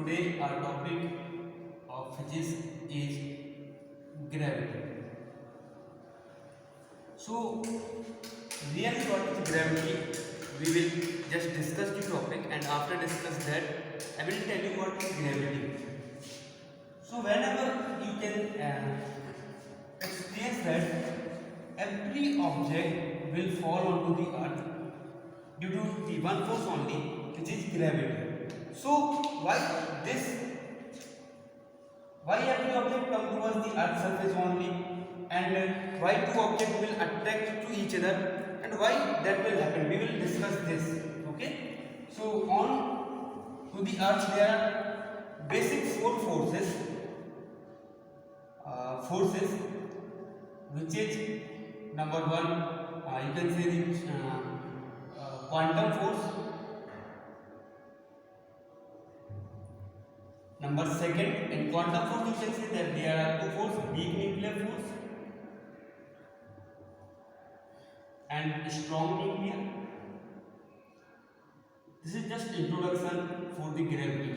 today our topic of physics is gravity. So, really what is gravity? We will just discuss the topic, and after discuss that, I will tell you what is gravity. So, whenever you can experience that every object will fall onto the earth due to the one force only, which is gravity. So why every object come towards the earth's surface only, and why two objects will attract to each other, and why that will happen, we will discuss this. Okay, so on to the earth there are basic four forces which is number one, you can say the quantum force. Number second, in quantum force you can say that there are two forces, weak nuclear force and strong nuclear. This is just introduction for the gravity.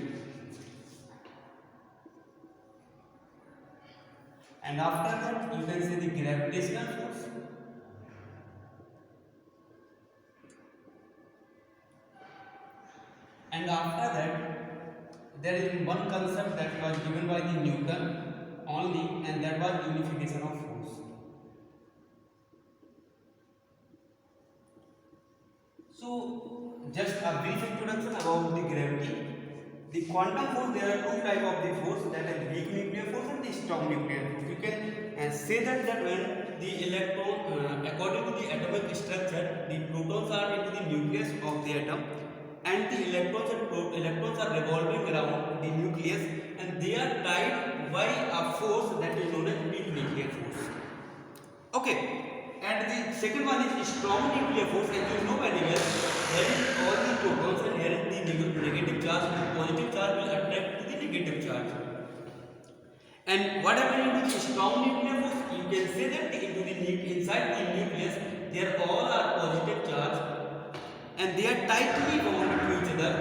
And after that you can say the gravitational force. And after that there is one concept that was given by the Newton only, and that was unification of force. So just a brief introduction about the gravity. The quantum force, there are two types of the force, that is weak nuclear force and the strong nuclear force. You can say that when the electron, according to the atomic structure, the protons are into the nucleus of the atom, and the electrons are revolving around the nucleus, and they are tied by a force that is known as weak nuclear force. Okay. And the second one is strong nuclear force. As you know very well, here is all the protons and here is the negative charge, and positive charge will attract to the negative charge. And what happens into the strong nuclear force? You can say that inside the nucleus there all are positive charge, and they are tightly bound to each other.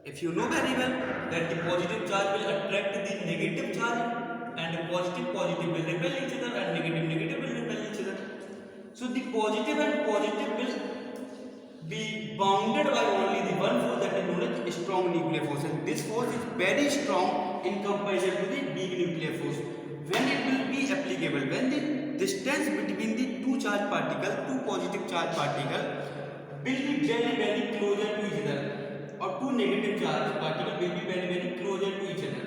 If you know very well that the positive charge will attract to the negative charge, and positive will repel each other, and negative will repel each other. So the positive and positive will be bounded by only the one force, that is known as strong nuclear force, and this force is very strong in comparison to the weak nuclear force. When it will be applicable? When the distance between the two positive charge particles will be very closer to each other, or two negative charge particles will be very closer to each other.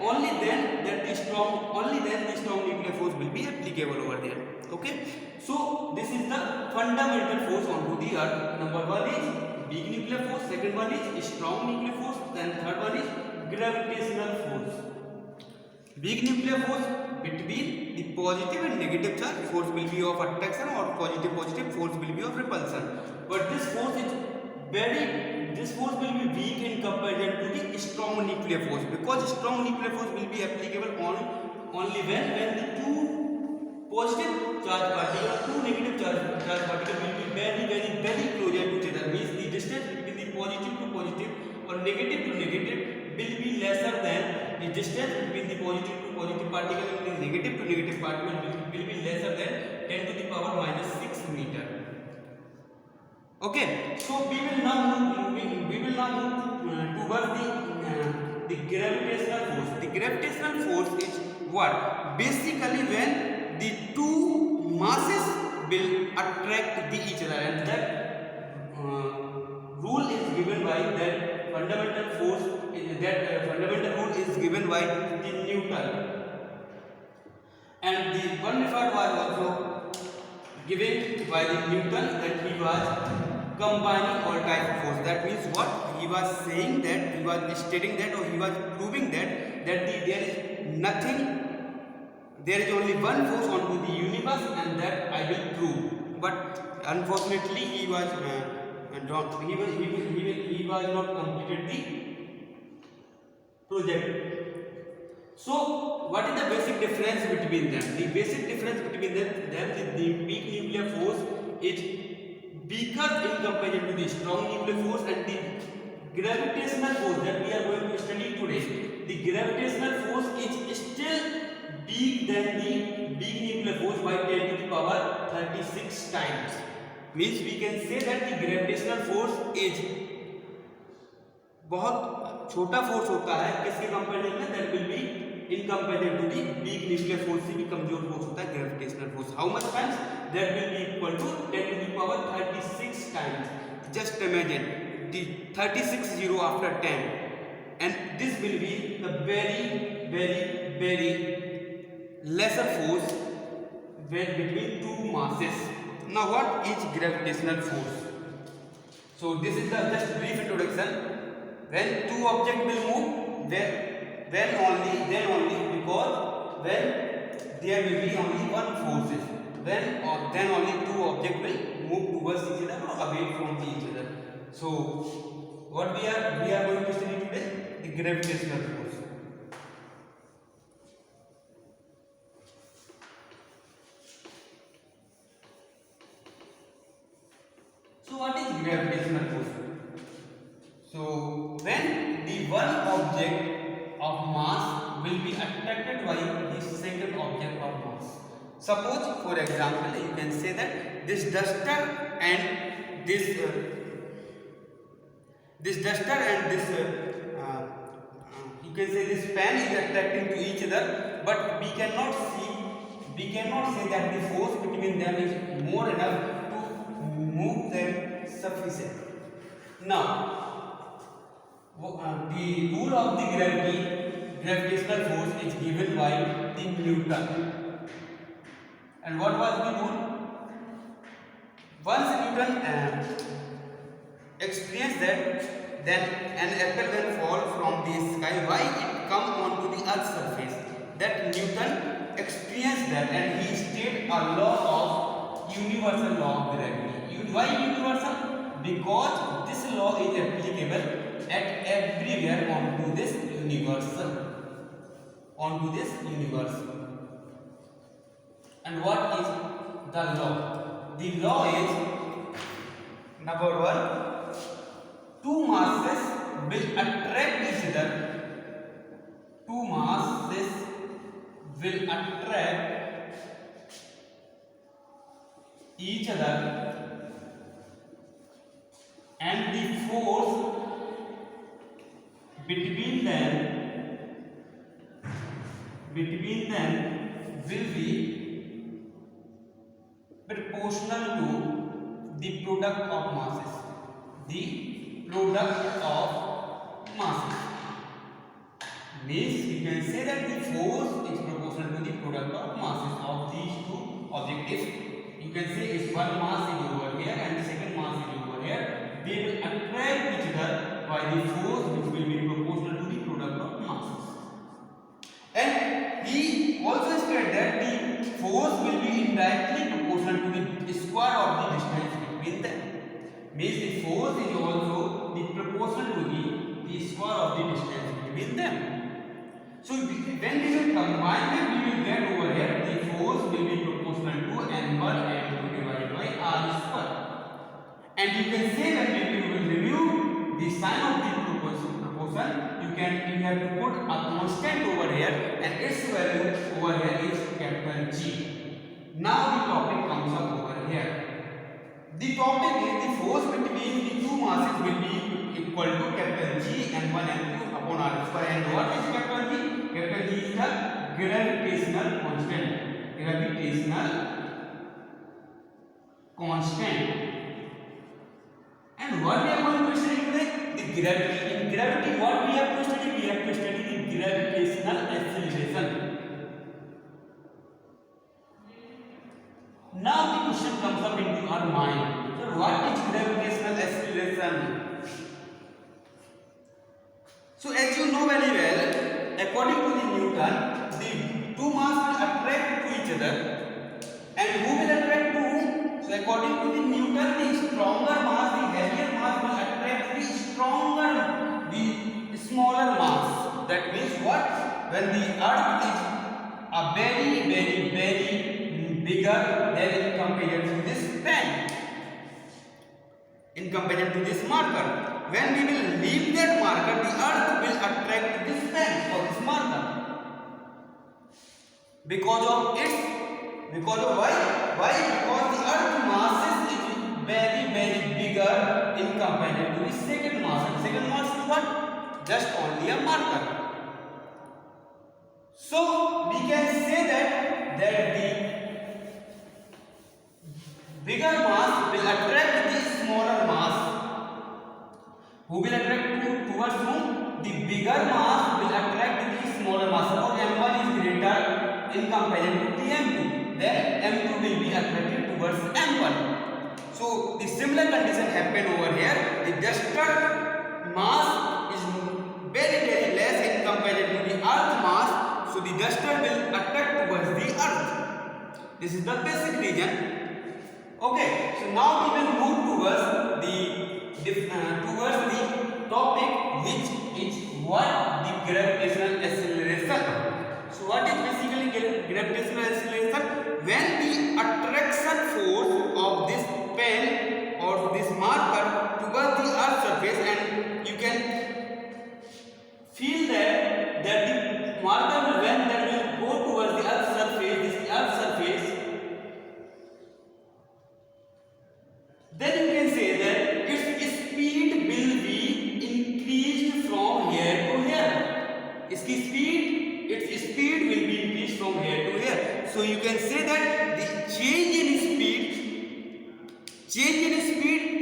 Only then the strong nuclear force will be applicable over there. Okay, so this is the fundamental force onto the earth. Number one is weak nuclear force, second one is strong nuclear force, then third one is gravitational force. Weak nuclear force, between the positive and negative charge, force will be of attraction, or positive force will be of repulsion. But this force will be weak in comparison to the strong nuclear force, because strong nuclear force will be applicable only when the two positive charge particles, two negative charge particles will be very closer to each other. Means the distance between the positive to positive or negative to negative will be lesser than the distance between the positive to positive particle and the negative to negative particle will be lesser than 10 to the power minus 6 meter. Okay, so we will now move towards the gravitational force. The gravitational force is what? Basically, when the two masses will attract each other, and that rule is given by that fundamental force. Fundamental rule is given by the Newton, and the one method was also given by the Newton, that he was combining all types of force. That means what? He was saying that, he was stating that, or he was proving that there is only one force onto the universe, and that I will prove. But unfortunately he was not completed the project. So what is the basic difference between them? The basic difference between them is the weak nuclear force is weaker in comparison to the strong nuclear force, and the gravitational force that we are going to study today, the gravitational force is still big than the big nuclear force by 10 to the power 36 times. Means we can say that the gravitational force is बहुत छोटा force होता है किसके comparison में, that will be in comparison to the big nuclear force से भी कमजोर force होता है gravitational force. How much times, that will be equal to 10 to the power 36 times. Just imagine the 36 zero after 10, and this will be the very lesser force when between two masses. Now what is gravitational force? So this is the just brief introduction. When two objects will move, then only because when there will be only one forces, then only two objects will move towards each other or away from each other. So what we are going to study today, the gravitational force. So what is gravitational force? So when the one object of mass will be attracted by the second object of mass. Suppose for example you can say that this duster and this you can say this pen is attracting to each other, but we cannot say that the force between them is more enough to move them sufficient. Now the rule of the gravitational force is given by the Newton. And what was the rule? Once Newton experienced that an apple will fall from the sky, why it come onto the earth's surface. That Newton experienced that, and he stated a law of universal law of gravity. Why universal? Because this law is applicable at everywhere onto this universe. And what is the law? The law is, number one, two masses will attract each other. Two masses will attract each other, and the force between them will be proportional to the product of masses. Means you can say that the force is proportional to the product of masses of these two objects. You can say if one mass is over here and the second mass is over here, they will attract each other by the force which will be proportional to the product of masses. And he also stated that the force will be indirectly proportional to the square of the distance between them. Means the force is also the proportional to the square of the distance between them. So when we will combine them, we will get over here the force will be proportional to m1 m2 divided by r square. And you can say that if you will remove the sign of the proportion, you have to put a constant over here, and its value over here is capital G. Now the topic comes up over here. The topic is the force between the two masses will be equal to capital G m1 m2 upon r square. And what is capital G? Capital G is the gravitational constant. And what we are going to study today? The gravity. In gravity, what we have to study? We have to study the gravitational acceleration. Now the question comes up into our mind. So what is gravitational acceleration? So as you know very well, according to the Newton, the two masses will attract to each other. And who will attract to whom? So according to the Newton, the stronger mass, the heavier mass will attract the smaller mass. That means what? When the earth is a very bigger than in comparison to this pen, in comparison to this marker, when we will leave that marker, the earth will attract this pen or this marker. Because of why? Because the earth mass is very bigger in comparison to the second mass. And second mass is what? Just only a marker. So we can say that the bigger mass will attract the smaller mass. Who will attract towards whom? The bigger mass will attract the smaller mass. Suppose m1 is greater in comparison to the m2, then m2 will be attracted towards m1. So the similar condition happen over here. The duster mass is very less in comparison to the earth mass, so the duster will attract towards the earth. This is the basic reason. Okay, so now we will move towards the topic, which is what? The gravitational acceleration. So what is basically gravitational acceleration? When the attraction force of this pen or this marker towards the earth surface, and you can feel that the marker when that will go towards the earth surface, then you can say that its speed will be increased from here to here. Its speed will be increased from here to here. So you can say that the change in speed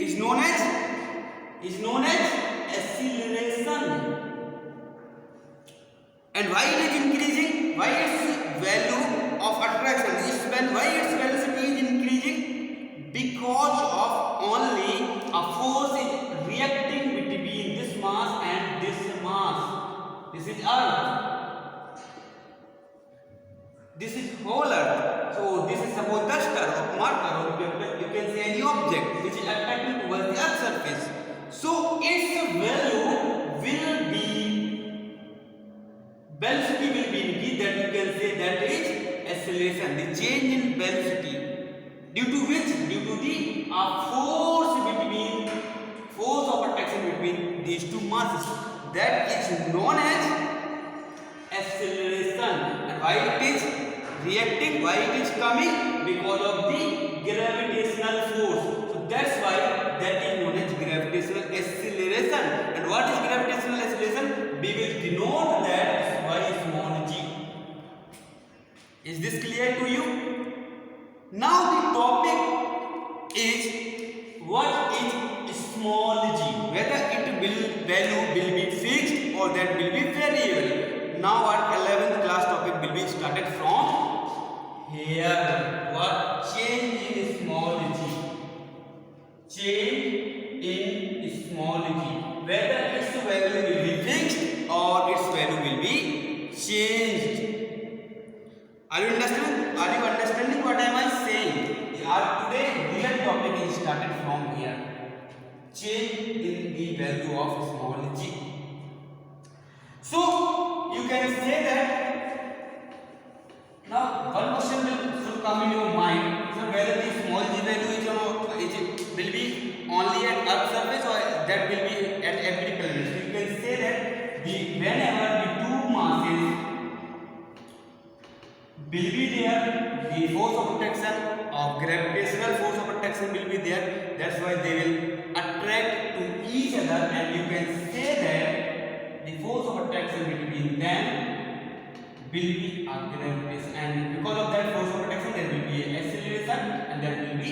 is known as acceleration. And why it is increasing? Why its value of attraction why its velocity is increasing? Because of only a force is reacting between this mass and this mass. This is earth. This is whole earth. So this is suppose duster or marker, or you can say any object which is attracting towards the earth surface. So its velocity will be increased. That you can say that is acceleration, the change in velocity. Due to which? Due to the force of attraction between these two masses. That is known as acceleration. And why it is reacting? Why it is coming? Because of the gravitational force. So that's why that is known as gravitational acceleration. And what is gravitational acceleration? We will denote that by small g. Is this clear to you? Now the topic is what is small g, whether value will be fixed or that will be variable. Now our 11th class topic will be started from here. What? Change in small g. Change in small g, whether its value will be fixed or its value will be changed. Are you understanding what am I saying? Our today real topic is started from here. Change in the value of small g. So you can say that now one question should come in your mind. So whether the small g value will be only at earth surface or that will be at every planet. So you can say that whenever the two masses will be there, the force of attraction of gravitational force of attraction will be there. That's why they will attract to each other, and you can say that the force of attraction between them will be a gravitation, and because of that force of attraction there will be an acceleration, and that will be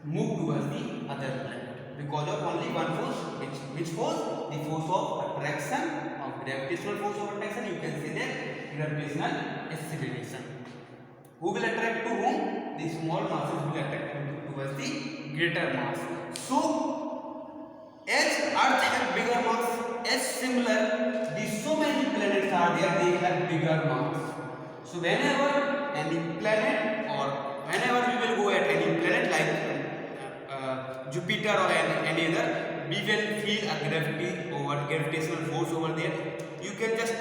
moved towards the other planet because of only one force. Which force? The force of attraction of gravitational force of attraction. You can say that gravitational acceleration. Who will attract to whom? The small masses will attract towards the greater mass. So as Earth has bigger mass, as similar the so many planets are there, they have bigger mass. So whenever any planet or whenever we will go at any planet like Jupiter or any other, we will feel a gravitational force over there. You can just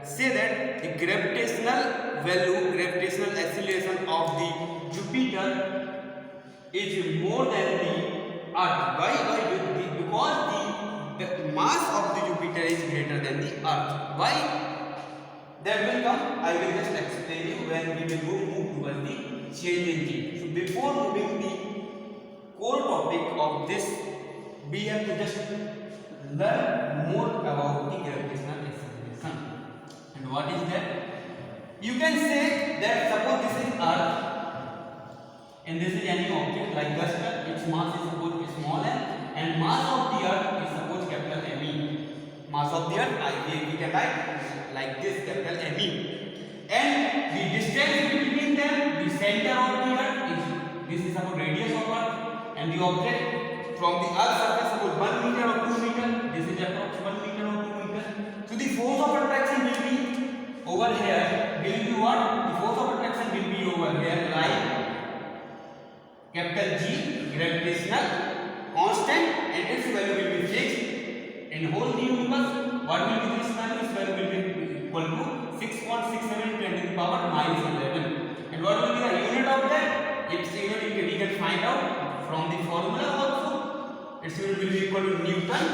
say that the gravitational acceleration of the Jupiter is more than the Earth. Why? Because mass of the Jupiter is greater than the Earth. Why? That will come. I will just explain you when we will move towards the change in G. So before moving the core topic of this, we have to just learn more about the gravitational acceleration. And what is that? You can say that suppose this is Earth and this is any object like dust, its mass is supposed small m, and mass of the Earth is supposed capital Me. Mass of the Earth, we can write like this, capital Me. And the distance between them, the center of the Earth is, this is suppose radius of Earth, and the object from the Earth surface suppose 1 meter or 2 meter, this is approximately 1 meter or 2 meter. So the force of attraction will be over here, will be what? The force of attraction will be over here like capital G, gravitational constant, and its value will be fixed in whole universe. What will be this value? This value will be equal to 6.67 10 to the power minus 11. And what will be the unit of that? Its unit we can find out from the formula also. Its unit will be equal to Newton,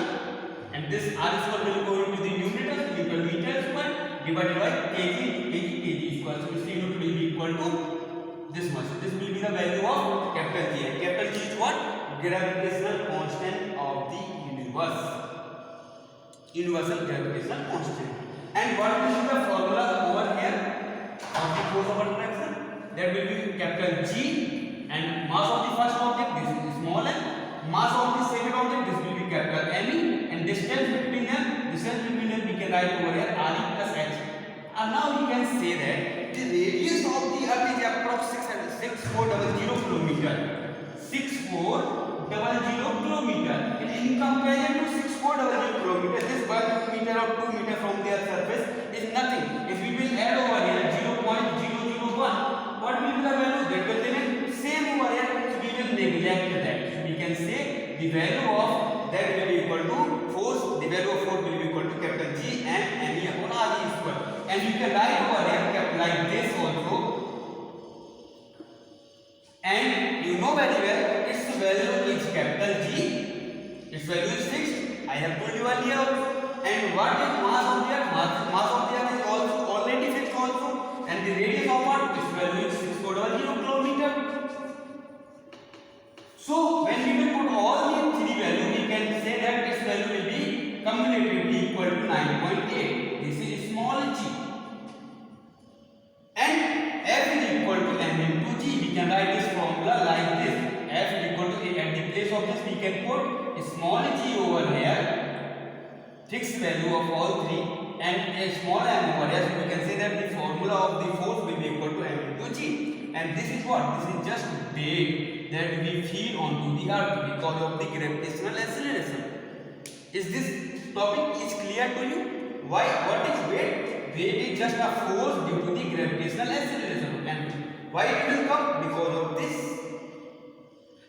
and this R square will go into the Newton meter square divided by kg square. So its unit will be equal to this much. So this will be the value of capital G. And capital G is what? Gravitational constant of the universe. Universal gravitational constant. And what will be the formula over here of the force of attraction? That will be capital G, and mass of the first object, this is small m. Mass of the second object, this will be capital M, and distance between them we can write over here R e plus h. And now we can say that the radius of the Earth is approximately 6400 kilometer. 6400 kilometer. And in comparison to 6400 kilometer, this 1 meter or 2 meter from the Earth's surface is nothing. If we will add over here 0.001, what will be the value? That will remain same over here. So we will neglect that. So we can say the value of that will be equal to force. The value of force will be equal to capital G and me upon R e square. And you can write over here like this also. And you know very well its value is capital G. Its value is fixed. I have told you earlier also. And what is mass of the Earth? Mass of the Earth is also already fixed also. And the radius of Earth, its value is 6400 kilometer. So when we will put all these three values, we can say that its value will be cumulatively equal to 9.8. This is small g. And F is equal to m into g. We can write this formula like this. F is equal to a. At the place of this, we can put a small g over here, fixed value of all three, and a small m over here. So we can say that the formula of the force will be equal to m into g. And this is what? This is just weight that we feel onto the Earth because of the gravitational acceleration. Is this topic is clear to you? Why? What is weight? Weight is just a force due to the gravitational acceleration. And why it will come? Because of this.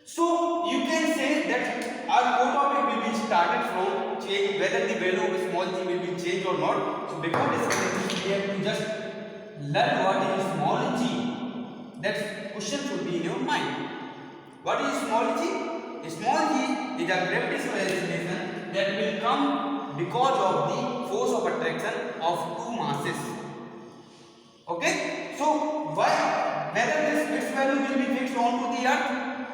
So you can say that our core topic will be started from change, whether the value of small g will be changed or not. So before discussing this, we have to just learn what is small g. That question should be in your mind. What is small g? Small g is a gravitational acceleration that will come because of the force of attraction of two masses. Okay? So whether its value will be fixed onto the Earth,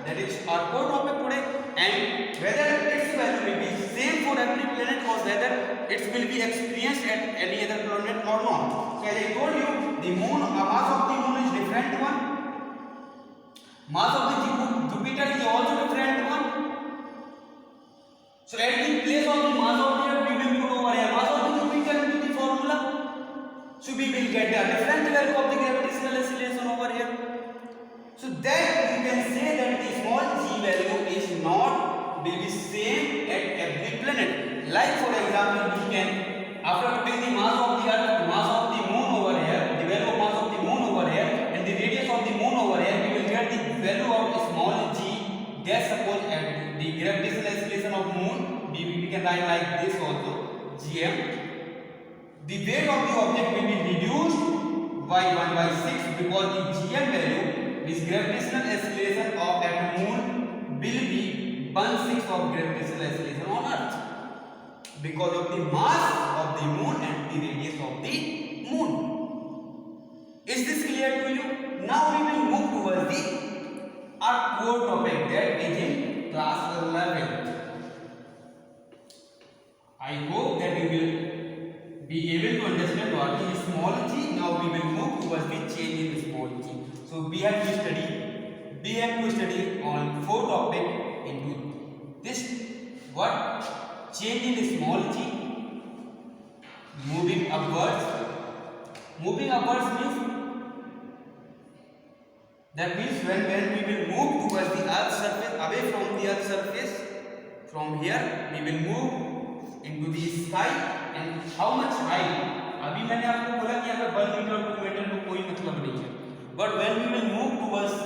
that is our core topic today, and whether its value will be same for every planet or whether it will be experienced at any other planet or not. So as I told you, the moon, mass of the moon is different one. Mass of the Jupiter is also different one. So at the place of the mass of the Earth, we will put over here mass of the Jupiter into the formula. So we will get a different value of the gravitational acceleration over here. So that you can say that the small g value is not will be same at every planet. Like for example, we can, after putting the mass of the Earth, mass of the moon over here, the value of mass of the moon over here, and the radius of the moon over here, we will get the value of small g. Just suppose at the gravitational acceleration of moon, we can write like this also, gm. The weight of the object will be reduced by 1/6 because the gm value, this gravitational acceleration of at moon, will be 1/6 of gravitational acceleration on Earth. because of the mass of the moon and the radius of the moon. Is this clear to you? Now we will move towards our core topic, that is in class 11th. I hope that you will be able to understand what is small g. Now we will move towards the change in small g. So we have to study on 4 topics into this. What? Change in small g, moving upwards. Moving upwards means when we will move towards the earth surface, away from the earth surface. From here we will move into the sky, and how much high? अभी मैंने आपको बोला कि अगर 1 metre 2 metre को कोई मतलब नहीं है, but when we will move towards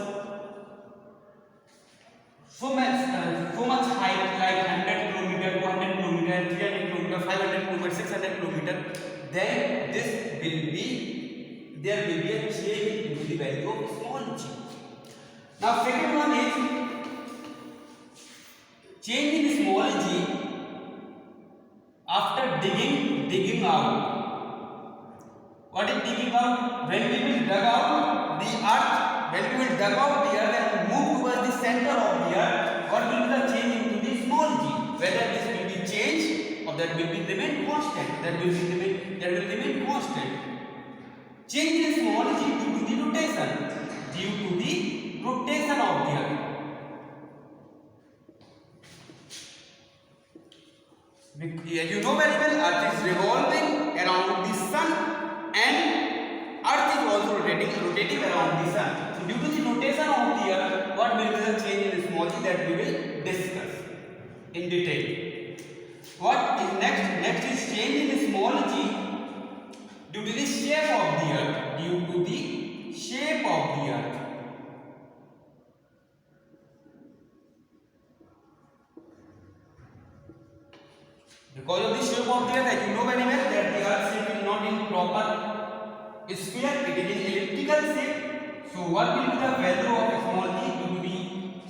so much height, like 100 kilometer, 200 kilometer, 300 kilometer, 500 kilometer, 600 kilometer, then there will be a change in the value of small g. Now second one is change in small g after digging out. What is digging out? When we will dug out the earth and move towards the center of the earth, what will be the change into the small g? Whether this will be change or that will be remain constant. That will remain constant. Change in small g due to the rotation. Due to the rotation of the earth. As you know very well, earth is revolving around the sun and earth is also rotating around the sun. So due to the rotation of the earth, what will be the change in small g, that we will discuss in detail. What is next? Next is change in small g due to the shape of the earth. Due to the shape of the earth. Because of the shape of the earth, as you know very well that the earth shape is not in proper sphere, it is in elliptical shape. So what will be the value of small g due to the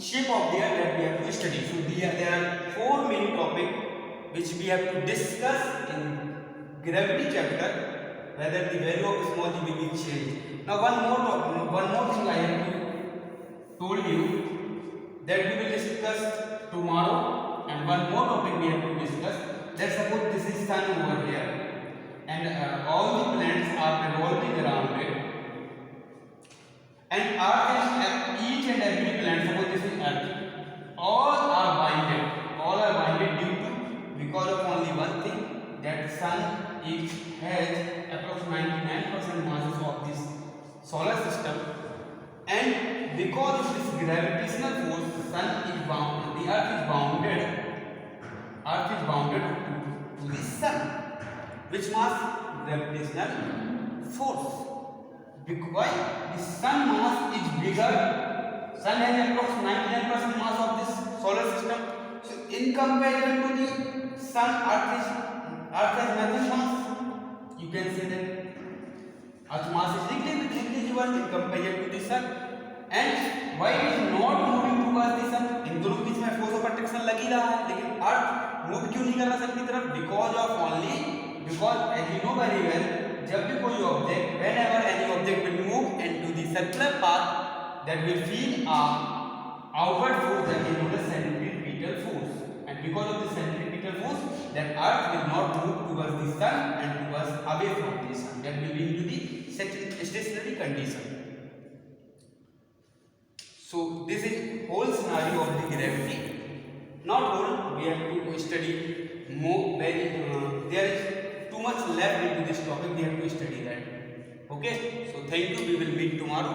shape of the earth, that we have to study. So there are 4 main topics which we have to discuss in gravity chapter, whether the value of small g will be changed. Now one more thing I have to told you, that we will discuss tomorrow, and one more topic we have to discuss. Let's suppose this is sun over here, and all the planets are revolving around it, and each and every planet, suppose this is earth, all are binded because of only one thing, that sun has approximately 99% masses of this solar system, and because of this gravitational force, the earth is bounded to the sun, which mass? Gravitational force. Because the sun mass is bigger, sun has approximately 99% mass of this solar system. So in comparison to the sun, earth has nothing mass. You can say that earth mass is negligible in comparison to the sun. And why it is not moving towards the sun? इन दोनों के बीच में force of attraction लग ही रहा है, लेकिन अर्थ move क्यों नहीं कर रहा सन की तरफ? Because as you know very well, जब भी कोई object, whenever any object will move into the circular path, that will feel a outward force, that is known as centripetal force. And because of the centripetal force, that earth will not move towards the sun and towards away from the sun. That will be into the stationary condition. So this is whole scenario of the gravity. Not whole, we have to study more. There is too much left into this topic. We have to study that. Okay. So thank you. We will meet tomorrow.